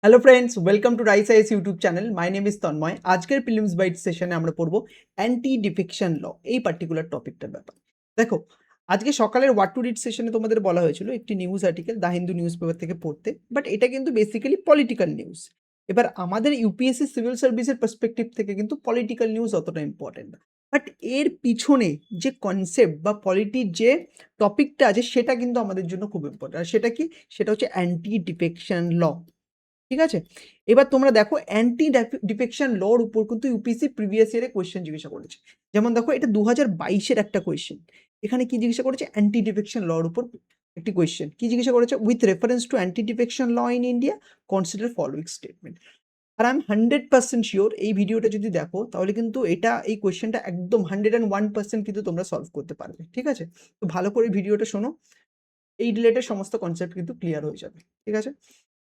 Hello friends, welcome to Rice IAS YouTube channel. My name is Tanmoy. আজকের prelims byte সেশনে আমরা পড়বো anti defection ল, এই পার্টিকুলার টপিকটার ব্যাপার। দেখো, আজকে সকালের হোয়াট টু রিড সেশনে তোমাদের বলা হয়েছিল একটি news article the Hindu news paper থেকে পড়তে, বাট এটা কিন্তু বেসিক্যালি পলিটিক্যাল নিউজ। এবার আমাদের ইউপিএসসি সিভিল সার্ভিসের পার্সপেক্টিভ থেকে কিন্তু পলিটিক্যাল নিউজ অতটা ইম্পর্টেন্ট না, বাট এর পিছনে যে কনসেপ্ট বা পলিটির যে টপিকটা আছে সেটা কিন্তু আমাদের জন্য খুব ইম্পর্টেন্ট। আর সেটা কি? সেটা হচ্ছে অ্যান্টি ডিফেকশন ল। ঠিক আছে? এবার তোমরা দেখো অ্যান্টি ডিফেকশন লর উপর কিন্তু ইউপিএসসি প্রিভিয়াস ইয়ারে কোয়েশ্চেন জিজ্ঞাসা করেছে। যেমন দেখো, এটা 2022 এর একটা কোয়েশ্চেন। এখানে কি জিজ্ঞাসা করেছে? অ্যান্টি ডিফেকশন লর উপর একটি কোয়েশ্চেন। কি জিজ্ঞাসা করেছে? With reference to anti defection law in India consider following statement. আর আই এম 100% শিওর এই ভিডিওটা যদি দেখো তাহলে কিন্তু এই কোয়েশ্চেনটা একদম 101% কিন্তু তোমরা সলভ করতে পারবে। ঠিক আছে? তো ভালো করে ভিডিওটা শোনো, এই রিলেটেড সমস্ত কনসেপ্ট কিন্তু ক্লিয়ার হয়ে যাবে। ঠিক আছে?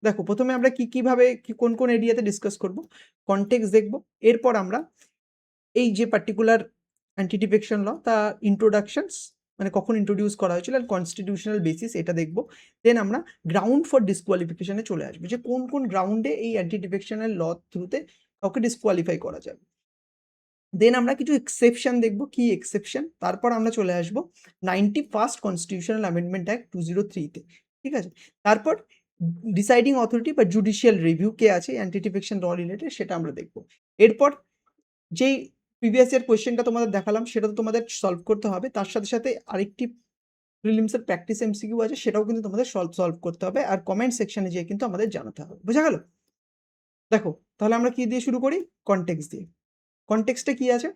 দেখো, প্রথমে আমরা কিভাবে কোন এরিয়াতে ডিসকাস করব, কনটেক্সট দেখব। এরপর আমরা এই যে পার্টিকুলার অ্যান্টি ডিফেকশন ল তা ইন্ট্রোডাকশনস, মানে কখন ইন্ট্রোডিউস করা হয়েছিল, আর কনস্টিটিউশনাল বেসিস এটা দেখব। দেন আমরা গ্রাউন্ড ফর ডিসকোয়ালিফিকেশনে চলে আসবো, যে কোন কোন গ্রাউন্ডে এই অ্যান্টি ডিফেকশনের ল থ্রুতে কাউকে ডিসকোয়ালিফাই করা যাবে। দেন আমরা কিছু এক্সেপশন দেখব, কি এক্সেপশন। তারপর আমরা চলে আসবো 91st কনস্টিটিউশনাল অ্যামেন্ডমেন্ট অ্যাক্ট 2003-তে। ঠিক আছে? তারপর ডিসাইডিং অথরিটি বা জুডিশিয়াল রিভিউ কে আছে অ্যান্টি ডিফেকশন ল রিলেটেড, সেটা আমরা দেখব। এরপর যেই প্রিভিয়াস ইয়ার কোয়েশ্চেনটা তোমাদের দেখালাম সেটা তো তোমাদের সলভ করতে হবে, তার সাথে সাথে আরেকটি প্রিলিমসের প্র্যাকটিস এমসিকিউ আছে, সেটাও কিন্তু তোমাদের সলভ করতে হবে, আর কমেন্ট সেকশনে যেয়ে কিন্তু আমাদের জানাতে হবে। বোঝা গেল? দেখো, তাহলে আমরা কি দিয়ে শুরু করি? কনটেক্সট দিয়ে। কনটেক্সটে কি আছে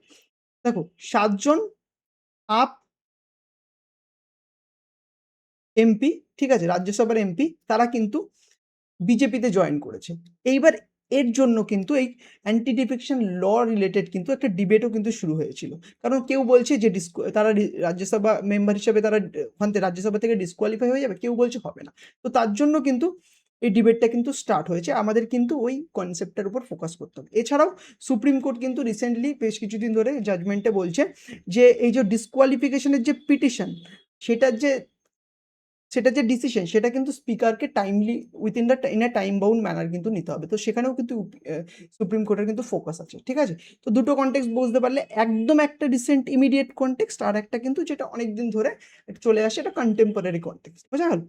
দেখো, 7 জন আপ এমপি, ঠিক আছে, রাজ্যসভার এমপি, তারা কিন্তু বিজেপিতে জয়েন করেছে। এইবার এর জন্য কিন্তু এই অ্যান্টি ডিফেকশন ল রিলেটেড কিন্তু একটা ডিবেটও কিন্তু শুরু হয়েছিল। কারণ কেউ বলছে যে তারা রাজ্যসভা মেম্বার হিসেবে তারা ওখান থেকে রাজ্যসভা থেকে ডিসকোয়ালিফাই হয়ে যাবে, কেউ বলছে হবে না। তো তার জন্য কিন্তু এই ডিবেটটা কিন্তু স্টার্ট হয়েছে। আমাদের কিন্তু ওই কনসেপ্টটার উপর ফোকাস করতে হবে। এছাড়াও সুপ্রিম কোর্ট কিন্তু রিসেন্টলি বেশ কিছুদিন ধরে জাজমেন্টে বলছে যে এই যে ডিসকোয়ালিফিকেশনের যে পিটিশন, সেটার যে ডিসিশন, সেটা কিন্তু স্পিকারকে timely within the in a time bound manner কিন্তু নিতে হবে। তো সেখানেও কিন্তু সুপ্রিম কোর্টের কিন্তু ফোকাস আছে। ঠিক আছে? তো দুটো কনটেক্সট বুঝতে পারলে, একদম একটা রিসেন্ট ইমিডিয়েট কনটেক্সট, আর একটা কিন্তু যেটা অনেকদিন ধরে চলে আসে, এটা কন্টেম্পোরারি কনটেক্সট। বোঝা গেল?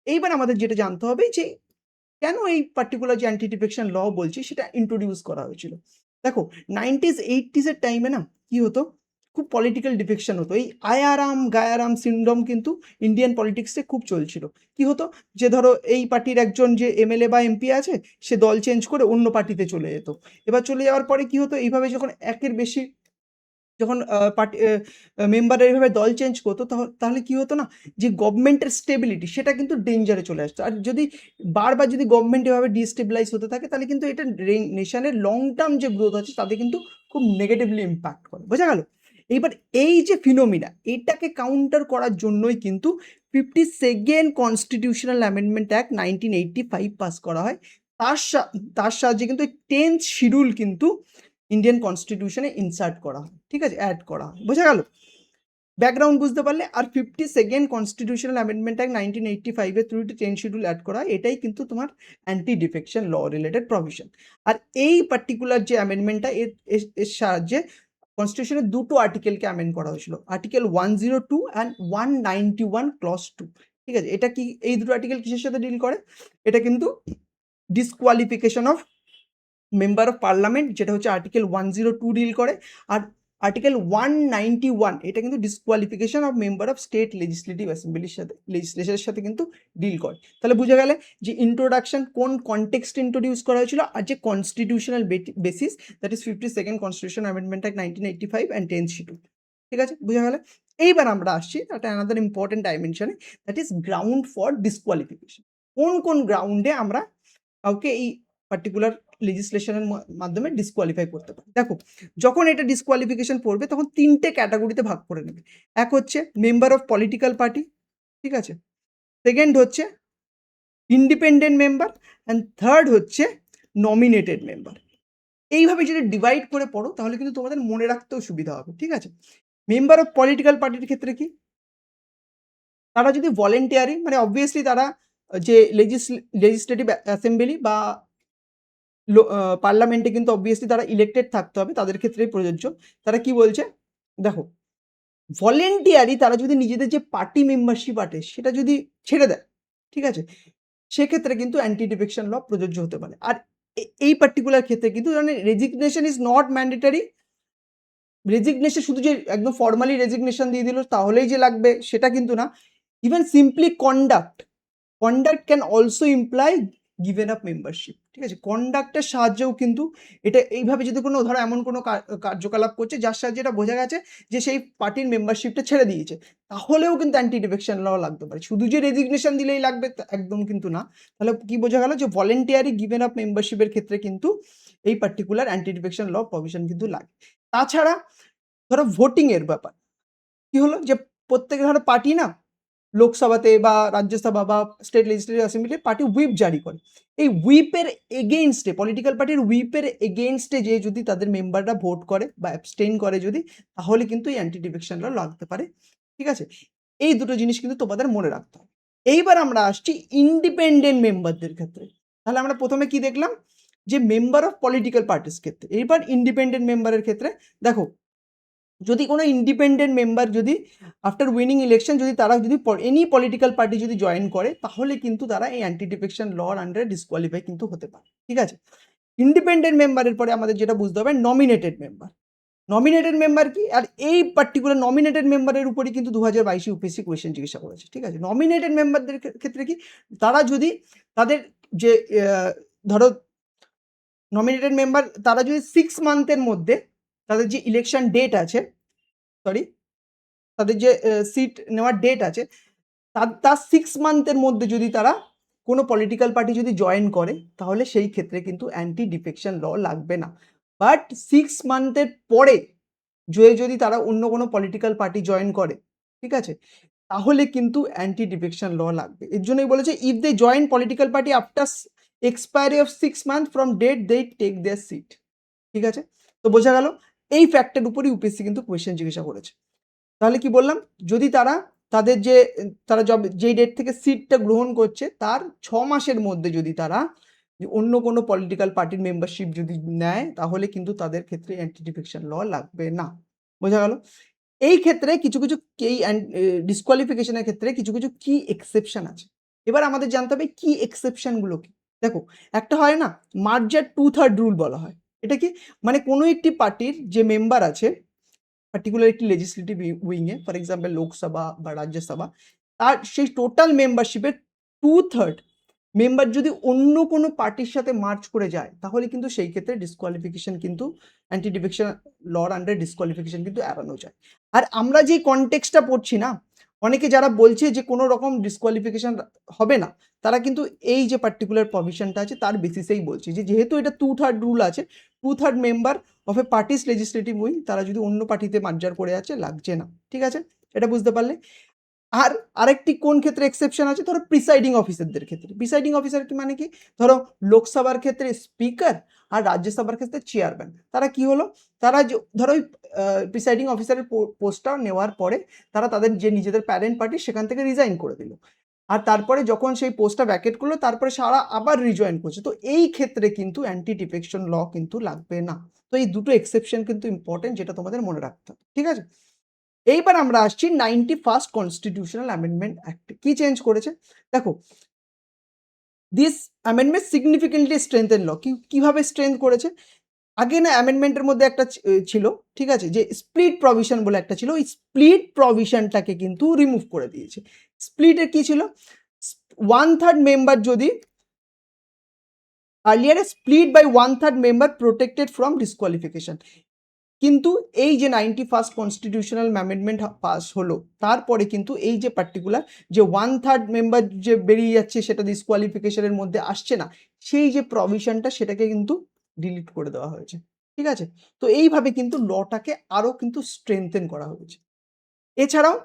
এইবার আমাদের যেটা জানতে হবে যে কেন এই পার্টিকুলার যে অ্যান্টি ডিফেকশন ল বলছি সেটা ইন্ট্রোডিউস করা হয়েছিল। দেখো, 90s 80s এর টাইমে না কি হতো, খুব পলিটিক্যাল ডিফেকশন হতো। এই আয়ারাম গায়ারাম সিন্ড্রোম কিন্তু ইন্ডিয়ান পলিটিক্সে খুব চলছিল। কি হতো, যে ধরো এই পার্টির একজন যে এমএলএ বা এমপি আছে, সে দল চেঞ্জ করে অন্য পার্টিতে চলে যেত। এবার চলে যাওয়ার পরে কি হতো, এইভাবে যখন একের বেশি যখন পার্টি মেম্বাররা এইভাবে দল চেঞ্জ করতো, তাহলে কি হতো না, যে গভর্নমেন্টের স্টেবিলিটি সেটা কিন্তু ডেঞ্জারে চলে আসতো। আর যদি বারবার যদি গভর্নমেন্ট এভাবে ডিস্টেবিলাইজ হতে থাকে, তাহলে কিন্তু এটা নেশনের লং টার্ম যে গ্রোথ আছে তাতে কিন্তু খুব নেগেটিভলি ইম্প্যাক্ট করে। বোঝা গেল? এইবার এই যে ফিনোমিনা, এটাকে কাউন্টার করার জন্যই কিন্তু 52nd constitutional amendment act 1985 pass করা হয়। তার সাহায্যে কিন্তু 10th শিডিউল কিন্তু ইন্ডিয়ান কনস্টিটিউশনে ইনসার্ট করা হয়। ঠিক আছে? অ্যাড করা হয়। বোঝা গেল? ব্যাকগ্রাউন্ড বুঝতে পারলে। আর 52nd কনস্টিটিউশনাল অ্যামেন্ডমেন্ট অ্যাক্ট 1985 এর থ্রু 10 শিডিউল অ্যাড করা হয়, এটাই কিন্তু তোমার anti defection law related provision. আর এই পার্টিকুলার যে অ্যামেন্ডমেন্টটা, এর সাহায্যে কনস্টিটিউশনের দুটো আর্টিকেলকে অ্যামেন্ড করা হয়েছিল, আর্টিকেল 102 অ্যান্ড 191 ক্লজ 2। ঠিক আছে? এটা কি, এই দুটো আর্টিকেল কিসের সাথে ডিল করে? এটা কিন্তু disqualification of member of parliament, যেটা হচ্ছে আর্টিকেল 102 ডিল করে। আর আর্টিকেল 191 এটা কিন্তু disqualification of member of state legislative অ্যাসেম্বলির সাথে, লেজিসলেচারের সাথে কিন্তু ডিল করে। তাহলে বুঝে গেলে যে ইন্ট্রোডাকশন কোন কনটেক্সট ইন্ট্রোডিউস করা হয়েছিল, আর যে constitutional basis, that is 52nd constitution amendment act 1985 and 10th schedule. ঠিক আছে? বুঝে গেলে? এইবার আমরা আসছি একটা অ্যানাদার ইম্পর্টেন্ট ডাইমেনশনে, that is ground for disqualification. কোন কোন গ্রাউন্ডে আমরা কাউকে এই পার্টিকুলার লেজিসলেশনের মাধ্যমে ডিসকোয়ালিফাই করতে পারে। দেখো, যখন এটা ডিসকোয়ালিফিকেশন পড়বে তখন 3টে ক্যাটাগরিতে ভাগ করে নেবে। এক হচ্ছে মেম্বার অফ পলিটিক্যাল পার্টি, ঠিক আছে, সেকেন্ড হচ্ছে ইন্ডিপেন্ডেন্ট মেম্বার, অ্যান্ড থার্ড হচ্ছে নমিনেটেড মেম্বার। এইভাবে যদি ডিভাইড করে পড়ো তাহলে কিন্তু তোমাদের মনে রাখতেও সুবিধা হবে। ঠিক আছে? মেম্বার অফ পলিটিক্যাল পার্টির ক্ষেত্রে কি, তারা যদি ভলেন্টিয়ারি, মানে অবভিয়াসলি তারা যে লেজিসলেটিভ অ্যাসেম্বলি বা পার্লামেন্টে কিন্তু অবভিয়াসলি তারা ইলেক্টেড থাকতে হবে, তাদের ক্ষেত্রেই প্রযোজ্য। তারা কি বলছে দেখো, ভলেন্টিয়ারি তারা যদি নিজেদের যে পার্টি মেম্বারশিপ আছে সেটা যদি ছেড়ে দেয়, ঠিক আছে, সেক্ষেত্রে কিন্তু অ্যান্টি ডিফেকশন ল প্রযোজ্য হতে পারে। আর এই পার্টিকুলার ক্ষেত্রে কিন্তু resignation is not mandatory. Resignation শুধু যে একদম ফর্মালি রেজিগনেশন দিয়ে দিল তাহলেই যে লাগবে সেটা কিন্তু না। Even simply conduct can also imply given up membership, ঠিক আছে। কন্ডাক্টের সাহায্যেও কিন্তু এটা এইভাবে যদি কোনো ধরো এমন কোনো কার্যকলাপ করছে যার সাহায্যে এটা বোঝা গেছে যে সেই পার্টির মেম্বারশিপটা ছেড়ে দিয়েছে, তাহলেও কিন্তু অ্যান্টি ডিফেকশন ল লাগতে পারে। শুধু যে রেজিগনেশন দিলেই লাগবে একদম কিন্তু না। তাহলে কি বোঝা গেল যে ভলেন্টিয়ারি গিভেন আপ মেম্বারশিপের ক্ষেত্রে কিন্তু এই particular anti defection law provision কিন্তু লাগে। তাছাড়া ধরো ভোটিং এর ব্যাপার কি হলো যে প্রত্যেকে ধরো পার্টি না লোকসভাতে বা রাজ্যসভা বা স্টেট লেজিসলেটিভ অ্যাসেম্বলিতে পার্টি হুইপ জারি করে। এই হুইপের এগেইনস্টে, পলিটিক্যাল পার্টির হুইপের এগেইনস্টে যে যদি তাদের মেম্বাররা ভোট করে বা অ্যাবস্টেইন করে যদি, তাহলে কিন্তু এই অ্যান্টি ডিফেকশন ল লাগতে পারে, ঠিক আছে। এই দুটো জিনিস কিন্তু তোমাদের মনে রাখতে হবে। এইবার আমরা আসছি ইন্ডিপেন্ডেন্ট মেম্বারদের ক্ষেত্রে। তাহলে আমরা প্রথমে কি দেখলাম যে মেম্বার অফ পলিটিক্যাল পার্টিস ক্ষেত্রে। এইবার ইন্ডিপেন্ডেন্ট মেম্বারের ক্ষেত্রে দেখো, যদি কোনো ইন্ডিপেন্ডেন্ট মেম্বার যদি আফটার উইনিং ইলেকশন যদি তারা যদি এনি পলিটিক্যাল পার্টি যদি জয়েন করে, তাহলে কিন্তু তারা এই অ্যান্টি ডিফেকশন লর আন্ডারে ডিসকোয়ালিফাই কিন্তু হতে পারে, ঠিক আছে। ইন্ডিপেন্ডেন্ট মেম্বারের পরে আমাদের যেটা বুঝতে হবে নমিনেটেড মেম্বার। নমিনেটেড মেম্বার কি, আর এই পার্টিকুলার নমিনেটেড মেম্বারের উপরই কিন্তু 2022 ইউপিএসসি কোয়েশ্চেন জিজ্ঞাসা করেছে, ঠিক আছে। নমিনেটেড মেম্বারদের ক্ষেত্রে কি, তারা যদি তাদের যে ধরো নমিনেটেড মেম্বার তারা যদি 6 মান্থের মধ্যে তাদের যে ইলেকশন ডেট আছে, সরি তাদের যে সিট নেওয়ার ডেট আছে তার 6 মান্থের মধ্যে যদি তারা কোনো পলিটিক্যাল পার্টি যদি জয়েন করে, তাহলে সেই ক্ষেত্রে কিন্তু অ্যান্টি ডিফেকশন ল লাগবে না। বাট 6 মান্থের পরে যদি তারা অন্য কোনো পলিটিক্যাল পার্টি জয়েন করে, ঠিক আছে, তাহলে কিন্তু অ্যান্টি ডিফেকশন ল লাগবে। এর জন্যই বলেছে if they join political party after expiry of 6 month from date they take their seat, ঠিক আছে। তো বোঝা গেল এই ফ্যাক্টের উপরই ইউপিএসসি কিন্তু কোয়েশ্চেন জিজ্ঞাসা করেছে। তাহলে কি বললাম, যদি তারা তাদের যে তারা যেই ডেট থেকে সিটটা গ্রহণ করছে তার 6 মাসের মধ্যে যদি তারা অন্য কোনো পলিটিক্যাল পার্টির মেম্বারশিপ যদি নেয়, তাহলে কিন্তু তাদের ক্ষেত্রে অ্যান্টি ডিফেকশন ল লাগবে না। বোঝা গেল। এই ক্ষেত্রে কিছু কিছু এই ডিসকোয়ালিফিকেশনের ক্ষেত্রে কিছু কিছু কি এক্সেপশন আছে। এবার আমাদের জানতে হবে কি এক্সেপশনগুলো কি। দেখো, একটা হয় না মার্জার 2/3 রুল বলা হয়। এটা কি, মানে কোনো একটি পার্টির যে মেম্বার আছে পার্টিকুলার একটি লেজিসলেটিভ উইংয়ে, ফর এক্সাম্পল লোকসভা বা রাজ্যসভা, তার সেই টোটাল মেম্বারশিপের 2/3 মেম্বার যদি অন্য কোনো পার্টির সাথে মার্চ করে যায়, তাহলে কিন্তু সেই ক্ষেত্রে ডিসকোয়ালিফিকেশন কিন্তু অ্যান্টি ডিফেকশন লর আন্ডার ডিসকোয়ালিফিকেশন কিন্তু এড়ানো যায়। আর আমরা যে কনটেক্সটটা পড়ছি না, অনেকে যারা বলছে যে কোনো রকম ডিসকোয়ালিফিকেশন হবে না, তারা কিন্তু এই যে পার্টিকুলার প্রভিশনটা আছে তার বেসিসেই বলছে যে যেহেতু এটা 2/3 রুল আছে, 2/3 member of A parties legislative wing তারা যদি অন্য পার্টিতে মার্জার করে আছে, লাগছে না, ঠিক আছে। এটা বুঝতে পারলে। আর আরেকটি কোন ক্ষেত্রে এক্সেপশন আছে, ধরো প্রিসাইডিং অফিসারদের ক্ষেত্রে। প্রিসাইডিং অফিসার কি মানে কি, ধরো লোকসভার ক্ষেত্রে স্পিকার আর রাজ্যসভার ক্ষেত্রে চেয়ারম্যান, তারা কি হলো, তারা ধরো প্রিসাইডিং অফিসারের পোস্টটা নেওয়ার পরে তারা তাদের যে নিজেদের প্যারেন্ট পার্টি সেখান থেকে রিজাইন করে দিল, আর তারপরে যখন সেই পোস্টটা ভ্যাকেট করলো তারপরে সারা আবার রিজয়েন করছে, তো এই ক্ষেত্রে কিন্তু অ্যান্টি ডিফেকশন ল কিন্তু লাগবে না। তো এই দুটো এক্সেপশন কিন্তু ইম্পর্টেন্ট, যেটা তোমাদের মনে রাখতে হবে, ঠিক আছে। এইবার আমরা আসছি 91st কনস্টিটিউশনাল অ্যামেন্ডমেন্ট অ্যাক্টে কি চেঞ্জ করেছে। দেখো, দিস অ্যামেন্ডমেন্ট সিগনিফিকেন্টলি স্ট্রেংথেন ল। কিভাবে স্ট্রেংথ করেছে, আগে না অ্যামেন্ডমেন্টের মধ্যে একটা ছিল, ঠিক আছে, যে স্প্লিট প্রভিশন বলে একটা ছিল, ওই স্প্লিট প্রভিশনটাকে কিন্তু রিমুভ করে দিয়েছে। স্প্লিটের কি ছিল, 1/3 মেম্বার যদি earlier split by 1/3 member protected from disqualification, কিন্তু এই যে 91st কনস্টিটিউশনাল অ্যামেন্ডমেন্ট পাস হলো, তারপরে কিন্তু এই যে পার্টিকুলার যে 1/3 মেম্বার যে বেরিয়ে যাচ্ছে সেটা ডিসকোয়ালিফিকেশনের মধ্যে আসছে না, সেই যে প্রভিশনটা সেটাকে কিন্তু ডিলিট করে দেওয়া হয়েছে, ঠিক আছে। তো এইভাবে কিন্তু লটাকে আরো কিন্তু স্ট্রেংথেন করা হয়েছে। এছাড়াও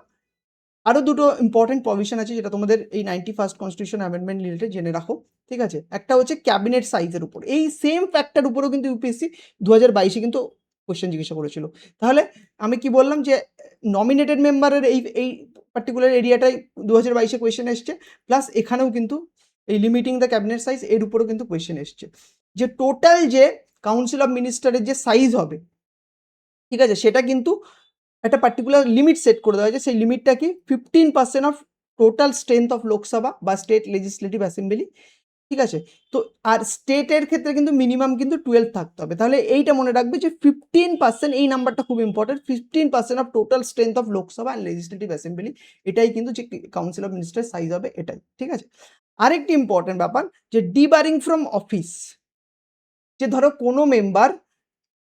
আরো দুটো ইম্পর্টেন্ট প্রভিশন আছে যেটা তোমাদের এই 91st কনস্টিটিউশন অ্যামেন্ডমেন্ট রিলেটেড জেনে রাখো, ঠিক আছে। একটা হচ্ছে ক্যাবিনেট সাইজের উপর, এই সেম ফ্যাক্টর উপরেও কিন্তু ইউপিএসসি 2022 কিন্তু কোশ্চেন জিজ্ঞাসা করেছিল। তাহলে আমি কি বললাম যে নমিনেটেড মেম্বারের এই পার্টিকুলার এরিয়াটাই 2022 কোয়েশ্চেন এসছে, প্লাস এখানেও কিন্তু এই লিমিটিং দ্য ক্যাবিনেট সাইজ এর উপরেও কিন্তু কোয়েশ্চেন এসছে। যে টোটাল যে কাউন্সিল অফ মিনিস্টারের যে সাইজ হবে, ঠিক আছে, সেটা কিন্তু একটা পার্টিকুলার লিমিট সেট করে দেওয়া হয়েছে। সেই লিমিটটা কি 15% of total strength of Lok Sabha বা স্টেট লেজিসলেটিভ অ্যাসেম্বলি, ঠিক আছে। তো আর স্টেটের ক্ষেত্রে কিন্তু মিনিমাম কিন্তু 12 থাকতে হবে। তাহলে এইটা মনে রাখবে যে 15%, এই নাম্বারটা খুব important, 15% of total strength of Lok Sabha and legislative assembly, এটাই কিন্তু যে কাউন্সিল অফ মিনিস্টার সাইজ হবে এটাই, ঠিক আছে। আরেকটি ইম্পর্টেন্ট ব্যাপার যে ডিবারিং ফ্রম অফিস, যে ধরো কোনো মেম্বার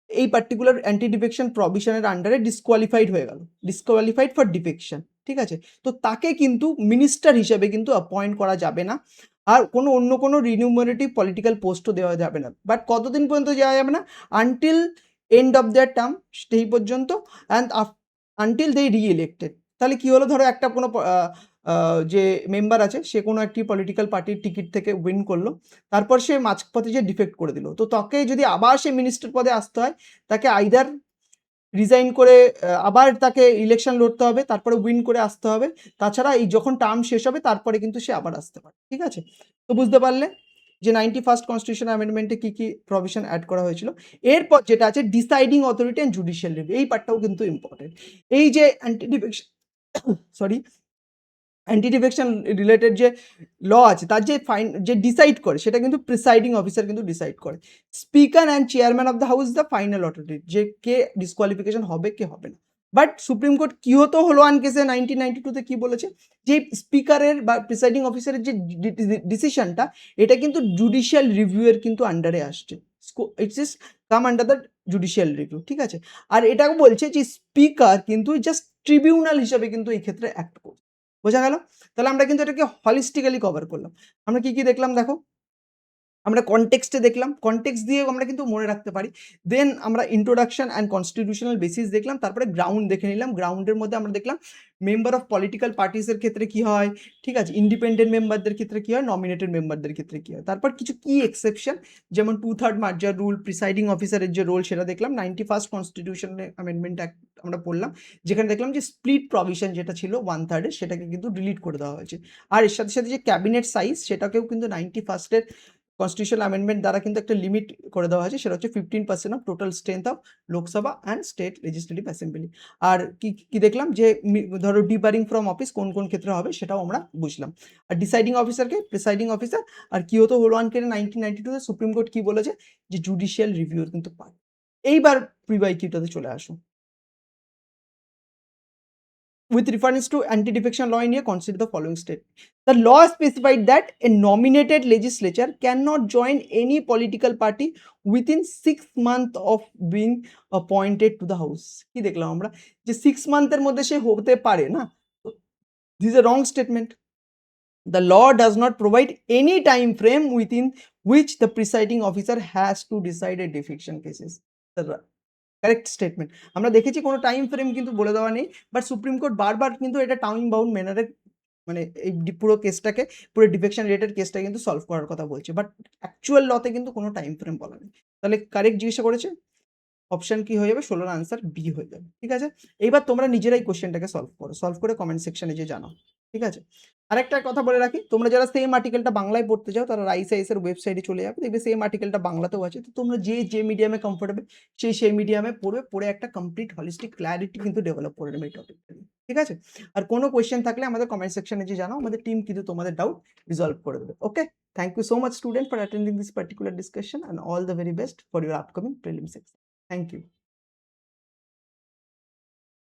এই পার্টিকুলার অ্যান্টি ডিফেকশন প্রভিশনের আন্ডারে ডিসকোয়ালিফাইড হয়ে গেল, ডিসকোয়ালিফাইড ফর ডিফেকশন, ঠিক আছে, তো তাকে কিন্তু মিনিস্টার হিসেবে কিন্তু অ্যাপয়েন্ট করা যাবে না, আর অন্য কোনো রিনিউমারেটিভ পলিটিক্যাল পোস্টও দেওয়া যাবে না। বাট কতদিন পর্যন্ত যাওয়া যাবে না? Until end of their term, সেই পর্যন্ত, অ্যান্ড আনটিল দে রি ইলেক্টেড। তাহলে কি হলো, ধরো একটা কোনো যে মেম্বার আছে সে কোনো একটি পলিটিক্যাল পার্টির টিকিট থেকে উইন করলো, তারপর সে মাঝপথে যে ডিফেক্ট করে দিল, তো তাকে যদি আবার সে মিনিস্টার পদে আসতে হয়, তাকে আইদার রিজাইন করে আবার তাকে ইলেকশন লড়তে হবে, তারপরে উইন করে আসতে হবে। তাছাড়া এই যখন টার্ম শেষ হবে তারপরে কিন্তু সে আবার আসতে পারে, ঠিক আছে। তো বুঝতে পারলে যে 91st কনস্টিটিউশন অ্যামেন্ডমেন্টে কি কি প্রভিশন অ্যাড করা হয়েছিল। এরপর যেটা আছে deciding authority and judicial review, এই পার্টটাও কিন্তু ইম্পর্টেন্ট। এই যে anti defection sorry anti defection related যে ল আছে, তার যে ডিসাইড করে সেটা কিন্তু প্রিসাইডিং অফিসার কিন্তু ডিসাইড করে। Speaker and chairman of the house the final authority, যে কে ডিসকোয়ালিফিকেশন হবে কে হবে না। বাট সুপ্রিম কোর্ট কি হতো হলো ওয়ান কেসে 1992-তে কি বলেছে, যে স্পিকারের বা প্রিসাইডিং অফিসারের যে ডিসিশনটা, এটা কিন্তু জুডিশিয়াল রিভিউয়ের কিন্তু আন্ডারে আসছে, it's is come under the judicial review, ঠিক আছে। আর এটাও বলছে যে স্পিকার কিন্তু জাস্ট ট্রিবিউনাল হিসাবে কিন্তু এই ক্ষেত্রে অ্যাক্ট করছে। বোঝা গেল? তাহলে আমরা কিন্তু এটাকে হলিস্টিক্যালি কভার করলাম। আমরা কি দেখলাম দেখো, আমরা কনটেক্সটে দেখলাম, কনটেক্সট দিয়েও আমরা কিন্তু মনে রাখতে পারি। দেন আমরা ইন্ট্রোডাকশন অ্যান্ড কনস্টিটিউশনাল বেসিস দেখলাম, তারপরে গ্রাউন্ড দেখে নিলাম। গ্রাউন্ডের মধ্যে আমরা দেখলাম মেম্বার অফ পলিটিক্যাল পার্টিসের ক্ষেত্রে কি হয়, ঠিক আছে, ইন্ডিপেন্ডেন্ট মেম্বারদের ক্ষেত্রে কি হয়, নমিনেটেড মেম্বারদের ক্ষেত্রে কি হয়, তারপর কিছু কি এক্সেপশন, যেমন 2/3 মার্জার রুল, প্রিসাইডিং অফিসারের যে রোল সেটা দেখলাম। 91st কনস্টিটিউশন অ্যামেন্ডমেন্ট অ্যাক্ট আমরা পড়লাম, যেখানে দেখলাম যে স্প্লিট প্রভিশন যেটা ছিল 1/3 সেটাকে কিন্তু ডিলিট করে দেওয়া হয়েছে। আর এর সাথে সাথে যে ক্যাবিনেট সাইজ, সেটাকেও কিন্তু 91st কনস্টিটিউশনাল অ্যামেন্ডমেন্ট দ্বারা কিন্তু একটা লিমিট করে দেওয়া হয়েছে, সেটা হচ্ছে 15% of total strength of Lok Sabha and state legislative assembly. আর কি দেখলাম যে ধরো ডিবারিং ফ্রম অফিস কোন কোন ক্ষেত্রে হবে সেটাও আমরা বুঝলাম। আর ডিসাইডিং অফিসারকে প্রিসাইডিং অফিসার, আর কি হতো হলো ওয়ান কেন 1992-তে সুপ্রিম কোর্ট কি বলেছে, যে জুডিশিয়াল রিভিউর কিন্তু পার্ট। এইবার প্রিবাইকিউটাতে চলে আসো। With reference to anti-defection law in India, consider the following statement. The law specified that a nominated legislature cannot join any political party within 6 months of being appointed to the house. কি দেখলাম আমরা, যে 6 মান্থের মধ্যে সে হতে পারে না। This is a wrong statement. The law does not provide any time frame within which the presiding officer has to decide a defection cases. Correct statement. আমরা দেখেছি কোনো টাইম ফ্রেম কিন্তু বলে দেওয়া নেই, বাট সুপ্রিম কোর্ট বারবার কিন্তু এটা টাইম বাউন্ড ম্যানারে মানে এই পুরো কেসটাকে, পুরো ডিফেকশন রিলেটেড কেসটা কিন্তু সলভ করার কথা বলছে, বাট অ্যাকচুয়াল লতে কিন্তু কোনো টাইম ফ্রেম বলা নেই। তাহলে কারেক্ট জিজ্ঞাসা করেছে, অপশন কি হয়ে যাবে, 16 আনসার বি হয়ে যাবে, ঠিক আছে। এইবার তোমরা নিজেরাই কোশ্চেনটাকে সলভ করো, সলভ করে কমেন্ট সেকশনে যে জানাও, ঠিক আছে। আরেকটা কথা বলে রাখি, তোমরা যারা সেম আর্টিকেলটা বাংলায় পড়তে চাও তারা রাইস এর ওয়েবসাইটে চলে যাবে, দেখবে সেম আর্টিকেলটা বাংলাতেও আছে। তো তোমরা যে মিডিয়ামে কমফোর্টেবল সেই মিডিয়ামে পড়বে, পড়ে একটা কমপ্লিট হলিস্টিক ক্ল্যারিটি কিন্তু ডেভেলপ করে নেবে এই টপিকটা নিয়ে, ঠিক আছে। আর কোনো কোয়েশ্চেন থাকলে আমাদের কমেন্ট সেকশনে যে জানাও, আমাদের টিম কিন্তু তোমাদের ডাউট রিজলভ করে দেবে। Okay, thank you so much student for attending this particular discussion, and all the very best for your upcoming prelims exam. Thank you.